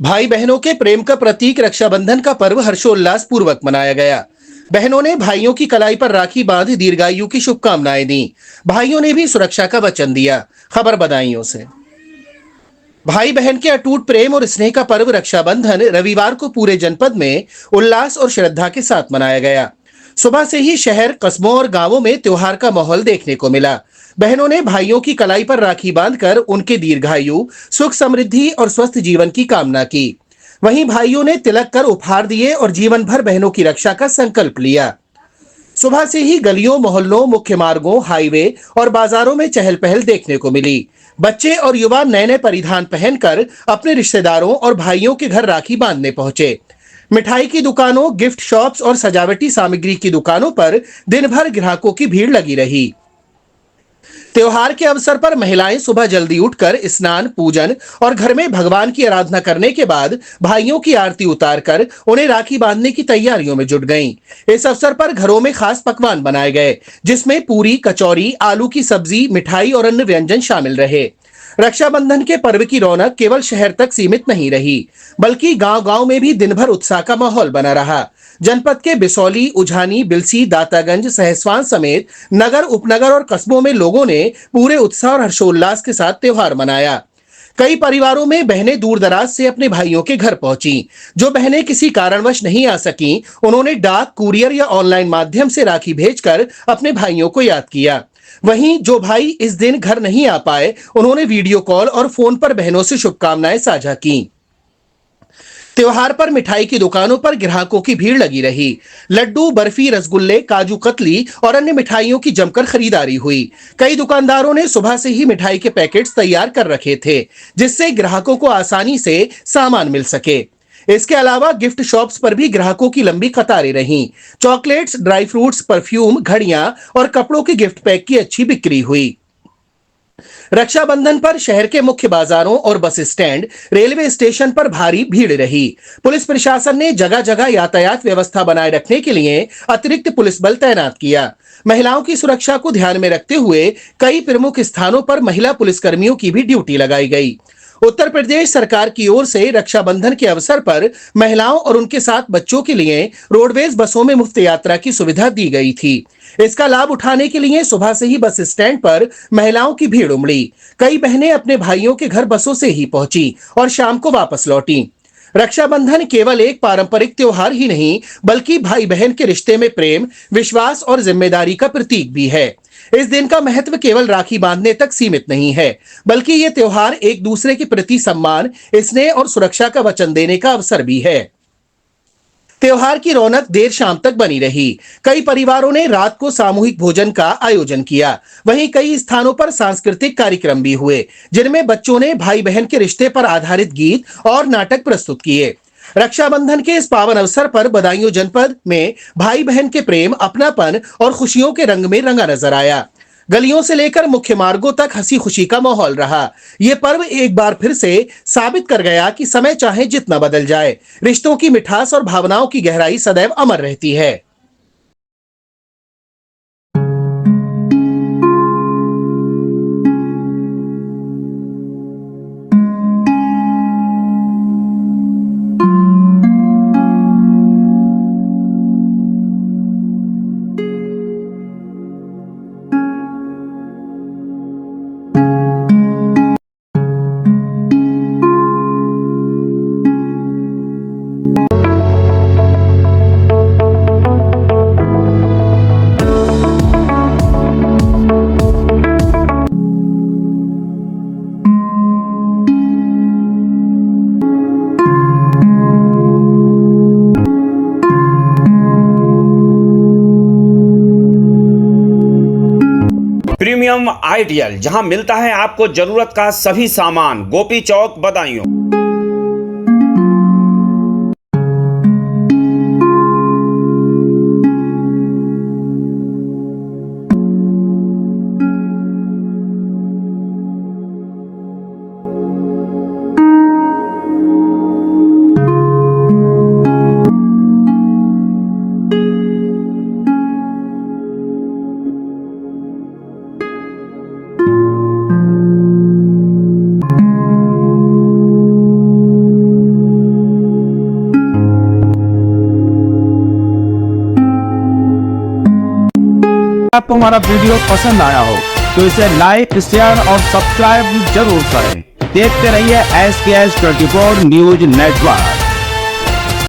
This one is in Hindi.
भाई बहनों के प्रेम का प्रतीक रक्षाबंधन का पर्व हर्षोल्लास पूर्वक मनाया गया। बहनों ने भाइयों की कलाई पर राखी बांध दीर्घायु की शुभकामनाएं दी। भाइयों ने भी सुरक्षा का वचन दिया। खबर बधाइयों से। भाई बहन के अटूट प्रेम और स्नेह का पर्व रक्षाबंधन रविवार को पूरे जनपद में उल्लास और श्रद्धा के साथ मनाया गया। सुबह से ही शहर, कस्बों और गांवों में त्योहार का माहौल देखने को मिला। बहनों ने भाइयों की कलाई पर राखी बांधकर उनके दीर्घायु, सुख समृद्धि और स्वस्थ जीवन की कामना की। वहीं भाइयों ने तिलक कर उपहार दिए और जीवन भर बहनों की रक्षा का संकल्प लिया। सुबह से ही गलियों, मोहल्लों, मुख्य मार्गों, हाईवे और बाजारों में चहल पहल देखने को मिली। बच्चे और युवा नए नए परिधान पहनकर अपने रिश्तेदारों और भाइयों के घर राखी बांधने पहुंचे। मिठाई की दुकानों, गिफ्ट शॉप्स और सजावटी सामग्री की दुकानों पर दिन भर ग्राहकों की भीड़ लगी रही। त्योहार के अवसर पर महिलाएं सुबह जल्दी उठकर स्नान, पूजन और घर में भगवान की आराधना करने के बाद भाइयों की आरती उतारकर उन्हें राखी बांधने की तैयारियों में जुट गईं। इस अवसर पर घरों में खास पकवान बनाए गए, जिसमें पूरी, कचौरी, आलू की सब्जी, मिठाई और अन्य व्यंजन शामिल रहे। रक्षाबंधन के पर्व की रौनक केवल शहर तक सीमित नहीं रही, बल्कि गांव-गांव में भी दिन भर उत्साह का माहौल बना रहा। जनपद के बिसौली, उझानी, बिलसी, दातागंज, सहसवान समेत नगर, उपनगर और कस्बों में लोगों ने पूरे उत्साह और हर्षोल्लास के साथ त्योहार मनाया। कई परिवारों में बहनें दूर दराज से अपने भाइयों के घर पहुंची। जो बहनें किसी कारणवश नहीं आ सकी, उन्होंने डाक, कुरियर या ऑनलाइन माध्यम से राखी भेजकर अपने भाइयों को याद किया। वहीं जो भाई इस दिन घर नहीं आ पाए, उन्होंने वीडियो कॉल और फोन पर बहनों से शुभकामनाएं साझा की। त्योहार पर मिठाई की दुकानों पर ग्राहकों की भीड़ लगी रही। लड्डू, बर्फी, रसगुल्ले, काजू कतली और अन्य मिठाइयों की जमकर खरीदारी हुई। कई दुकानदारों ने सुबह से ही मिठाई के पैकेट्स तैयार कर रखे थे, जिससे ग्राहकों को आसानी से सामान मिल सके। इसके अलावा गिफ्ट शॉप्स पर भी ग्राहकों की लंबी कतारें रहीं। चॉकलेट्स, ड्राई फ्रूट्स, परफ्यूम, घड़ियां और कपड़ों के गिफ्ट पैक की अच्छी बिक्री हुई। रक्षाबंधन पर शहर के मुख्य बाजारों और बस स्टैंड, रेलवे स्टेशन पर भारी भीड़ रही। पुलिस प्रशासन ने जगह जगह यातायात व्यवस्था बनाए रखने के लिए अतिरिक्त पुलिस बल तैनात किया। महिलाओं की सुरक्षा को ध्यान में रखते हुए कई प्रमुख स्थानों पर महिला पुलिसकर्मियों की भी ड्यूटी लगाई गई। उत्तर प्रदेश सरकार की ओर से रक्षाबंधन के अवसर पर महिलाओं और उनके साथ बच्चों के लिए रोडवेज बसों में मुफ्त यात्रा की सुविधा दी गई थी। इसका लाभ उठाने के लिए सुबह से ही बस स्टैंड पर महिलाओं की भीड़ उमड़ी। कई बहनें अपने भाइयों के घर बसों से ही पहुंची और शाम को वापस लौटी। रक्षाबंधन केवल एक पारंपरिक त्योहार ही नहीं, बल्कि भाई बहन के रिश्ते में प्रेम, विश्वास और जिम्मेदारी का प्रतीक भी है। इस दिन का महत्व केवल राखी बांधने तक सीमित नहीं है, बल्कि ये त्योहार एक दूसरे के प्रति सम्मान, स्नेह और सुरक्षा का वचन देने का अवसर भी है। त्योहार की रौनक देर शाम तक बनी रही। कई परिवारों ने रात को सामूहिक भोजन का आयोजन किया। वहीं कई स्थानों पर सांस्कृतिक कार्यक्रम भी हुए, जिनमें बच्चों ने भाई बहन के रिश्ते पर आधारित गीत और नाटक प्रस्तुत किए। रक्षाबंधन के इस पावन अवसर पर बदायूं जनपद में भाई बहन के प्रेम, अपनापन और खुशियों के रंग में रंगा नजर आया। गलियों से लेकर मुख्य मार्गों तक हंसी खुशी का माहौल रहा। ये पर्व एक बार फिर से साबित कर गया कि समय चाहे जितना बदल जाए, रिश्तों की मिठास और भावनाओं की गहराई सदैव अमर रहती है। प्रीमियम आइडियल, जहां मिलता है आपको जरूरत का सभी सामान। गोपी चौक, बदायूं। आपको हमारा वीडियो पसंद आया हो तो इसे लाइक, शेयर और सब्सक्राइब जरूर करें। देखते रहिए SKS 24 न्यूज नेटवर्क।